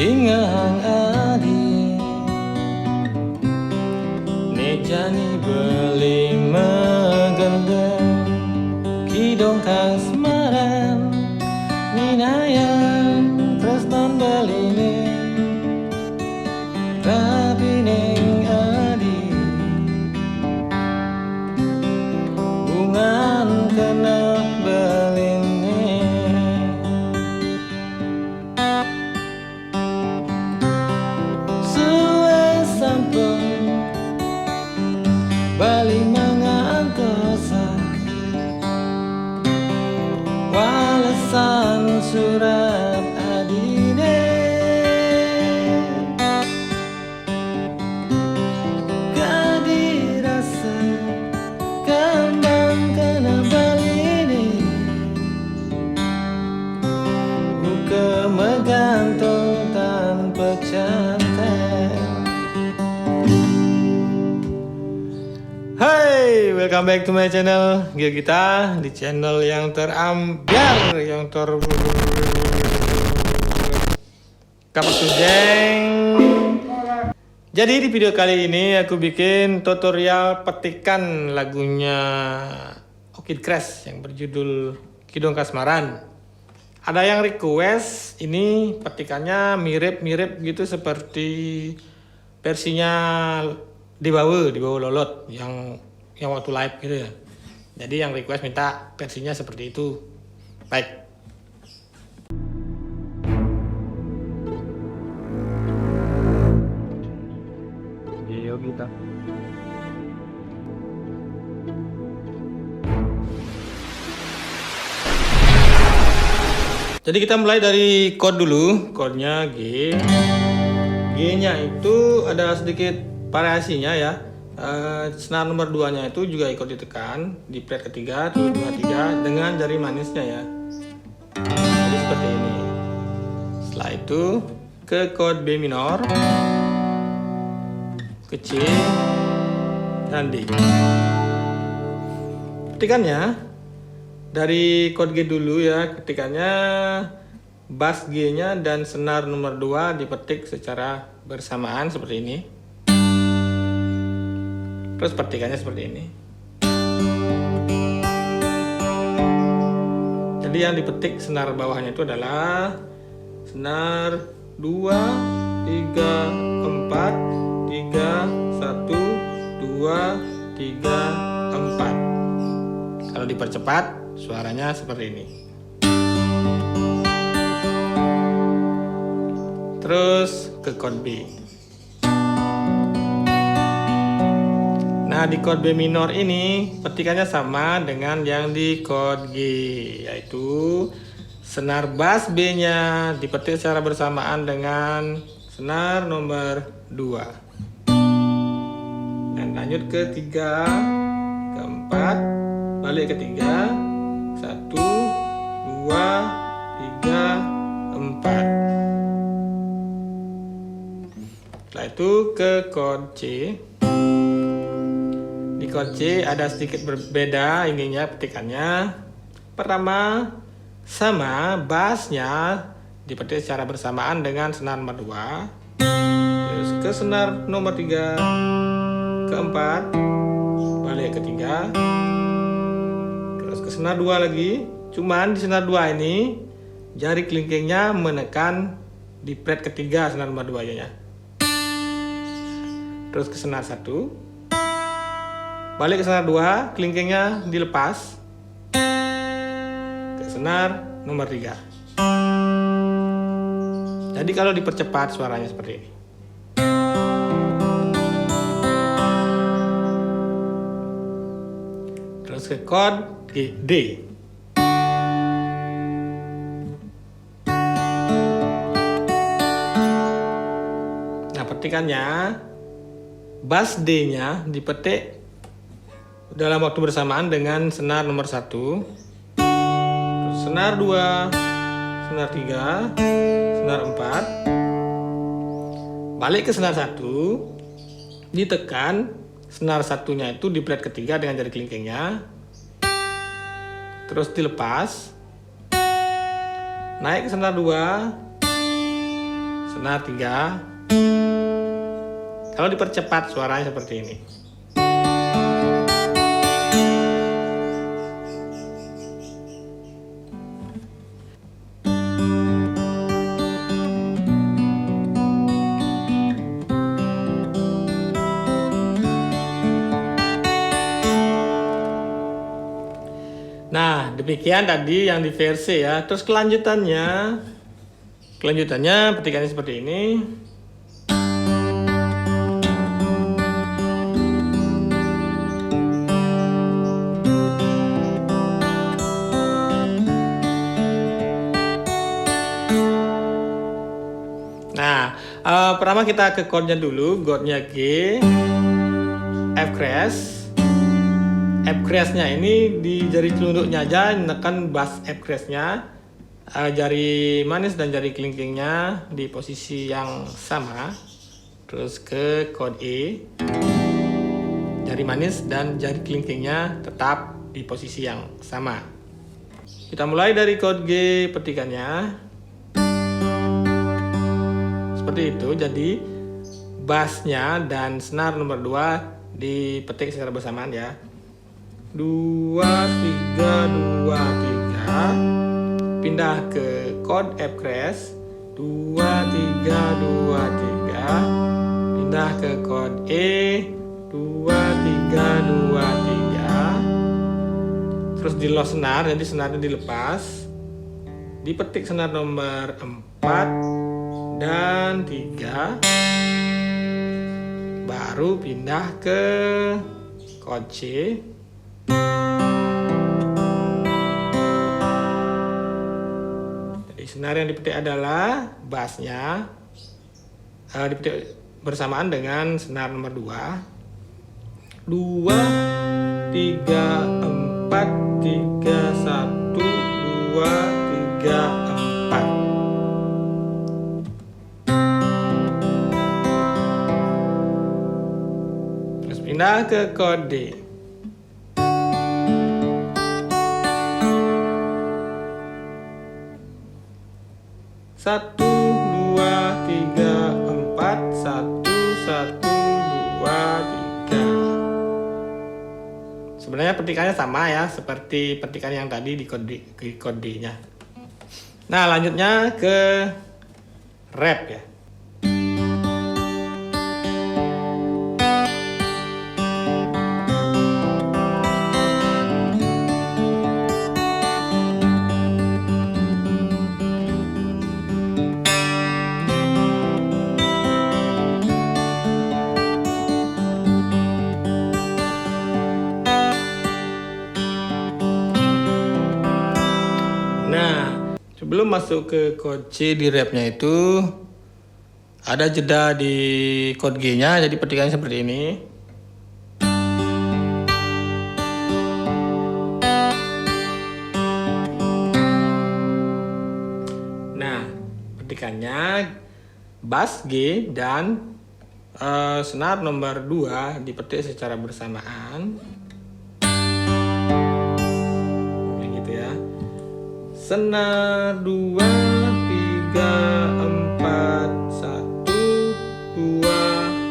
Dingang adi nejani beli megendeng kidong kasmaran minayang tresnon beline rapi neng adi bungan kena beline suwe sampun bali mangantosa walesan surat adine kadirasa kembang kena baline buka megantung tanpa cantel. Hai, welcome back to my channel. Kita di channel yang terambiar, yang kapak sujeng. Jadi di video kali ini aku bikin tutorial petikan lagunya Orchid Crash yang berjudul Kidong Kasmaran. Ada yang request ini petikannya mirip-mirip gitu seperti versinya di bawah Lolot yang waktu live gitu ya. Jadi yang request minta versinya seperti itu. Baik. Yo kita. Jadi kita mulai dari chord dulu. Chordnya G. G-nya itu ada sedikit variasinya ya. Senar nomor 2 nya itu juga ikut ditekan di fret ketiga, 7, 2, 3 dengan jari manisnya ya. Jadi seperti ini. Setelah itu ke chord B minor, ke C dan D. Petikannya dari chord G dulu ya. Ketikannya bass G-nya dan senar nomor 2 dipetik secara bersamaan seperti ini. Terus petikannya seperti ini. Jadi yang dipetik senar bawahnya itu adalah senar 2, 3, 4, 3, 1, 2, 3, 4. Kalau dipercepat suaranya seperti ini. Terus ke chord B. Nah, di chord B minor ini petikannya sama dengan yang di chord G, yaitu senar bass B-nya dipetik secara bersamaan dengan senar nomor 2. Dan lanjut ke 3, ke 4, balik ke 3, 1, 2, 3, 4. Setelah itu ke chord C. Di chord C ada sedikit berbeda ininya petikannya. Pertama, sama bassnya dipetik secara bersamaan dengan senar nomor 2. Terus ke senar nomor 3, ke 4, balik ke 3. Terus ke senar 2 lagi. Cuman di senar 2 ini jari kelingkingnya menekan di fret ketiga senar nomor 2 nya. Terus ke senar 1. Balik ke senar 2, kelingkingnya dilepas ke senar nomor 3. Jadi kalau dipercepat suaranya seperti ini. Terus ke chord D. Nah, petikannya bass D-nya dipetik dalam waktu bersamaan dengan senar nomor 1, terus senar 2, senar 3, senar 4, balik ke senar 1, ditekan senar satunya itu di fret ketiga dengan jari kelingkingnya, terus dilepas, naik ke senar 2, senar 3. Kalau dipercepat suaranya seperti ini. Nah, demikian tadi yang di versi ya. Terus kelanjutannya petikannya seperti ini. Nah, pertama kita ke chordnya dulu, chordnya G, F crash. F crash-nya ini di jari telunjuknya aja menekan bass F crash-nya. Jari manis dan jari kelingkingnya di posisi yang sama. Terus ke chord E. Jari manis dan jari kelingkingnya tetap di posisi yang sama. Kita mulai dari chord G petikannya. Seperti itu, jadi bassnya dan senar nomor 2 dipetik secara bersamaan ya. 2, 3, 2, 3. Pindah ke chord F crash. 2, 3, 2, 3. Pindah ke chord E. 2, 3, 2, 3. Terus di low senar, jadi senarnya dilepas. Dipetik senar nomor 4 dan 3. Baru pindah ke chord C. Jadi senar yang dipetik adalah bassnya dipetik bersamaan dengan senar nomor 2. 2, 3, 4, 3, 1, 2, 3, 4. Terus pindah ke chord D. 1, 2, 3, 4, 1, 1, 2, 3. Sebenarnya petikannya sama ya, seperti petikan yang tadi di chord D-nya. Nah, lanjutnya ke rap ya. Nah, sebelum masuk ke chord C di rapnya itu ada jeda di chord G-nya, jadi petikannya seperti ini. Nah, petikannya bass G dan senar nomor 2 dipetik secara bersamaan. Senar 2, 3, 4, 1, 2,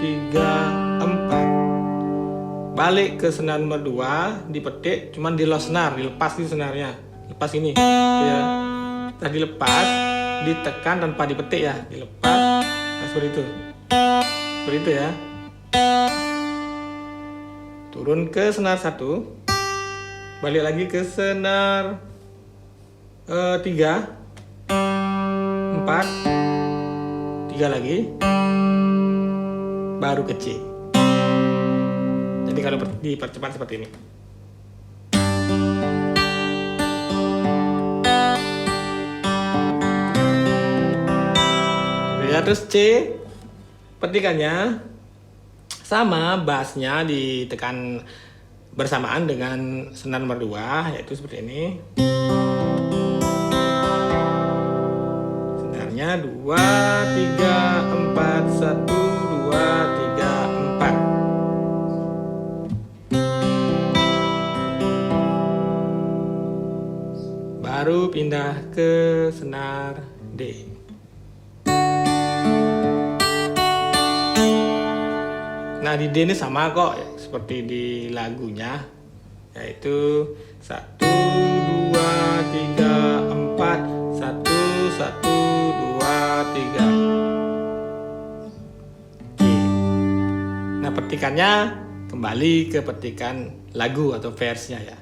3, 4. Balik ke senar nomor 2 dipetik, cuman di low senar, dilepas di senarnya, lepas ini ya. Setelah dilepas, ditekan tanpa dipetik ya, dilepas. Nah, seperti itu ya. Turun ke senar 1, balik lagi ke senar 3, 4, 3 lagi, baru ke C. Jadi kalau dipercepat seperti ini. Ya, terus C petikannya sama, bassnya ditekan bersamaan dengan senar nomor 2, yaitu seperti ini. 2, 3, 4, 1, 2, 3, 4. Baru pindah ke senar D. Nah di D ini sama kok ya, seperti di lagunya, yaitu 1, 2, 3, 4, 1, 1, 2, 3. Oke. Nah petikannya kembali ke petikan lagu atau verse-nya ya.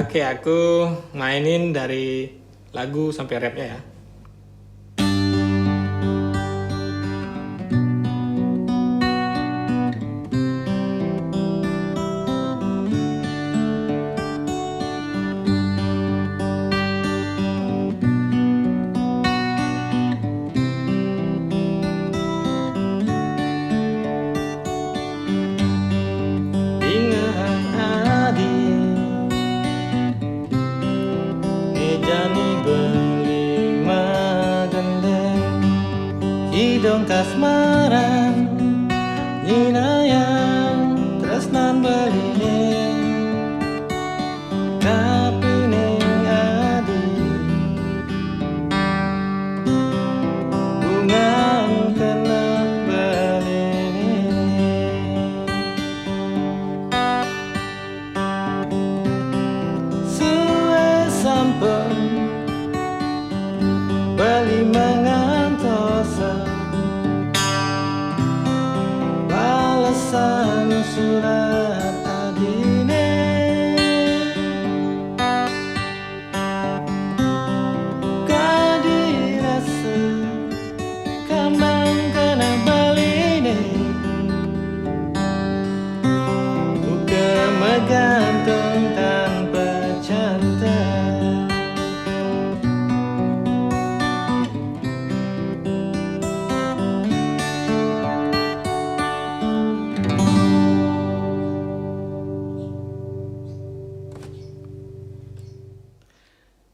Oke, aku mainin dari lagu sampai rapnya ya. Hidung kasmaran nyinayang tresnan belining tapi ning adi bungan kena belining suwe sampun bali mangantosa balasan surat adine kadirasa kambang kena baline buka megantung tanpa cantai.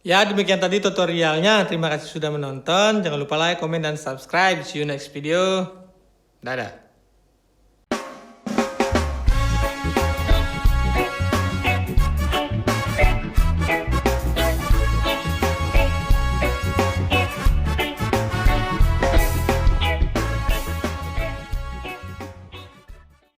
Ya, demikian tadi tutorialnya. Terima kasih sudah menonton. Jangan lupa like, komen, dan subscribe. See you next video. Dadah.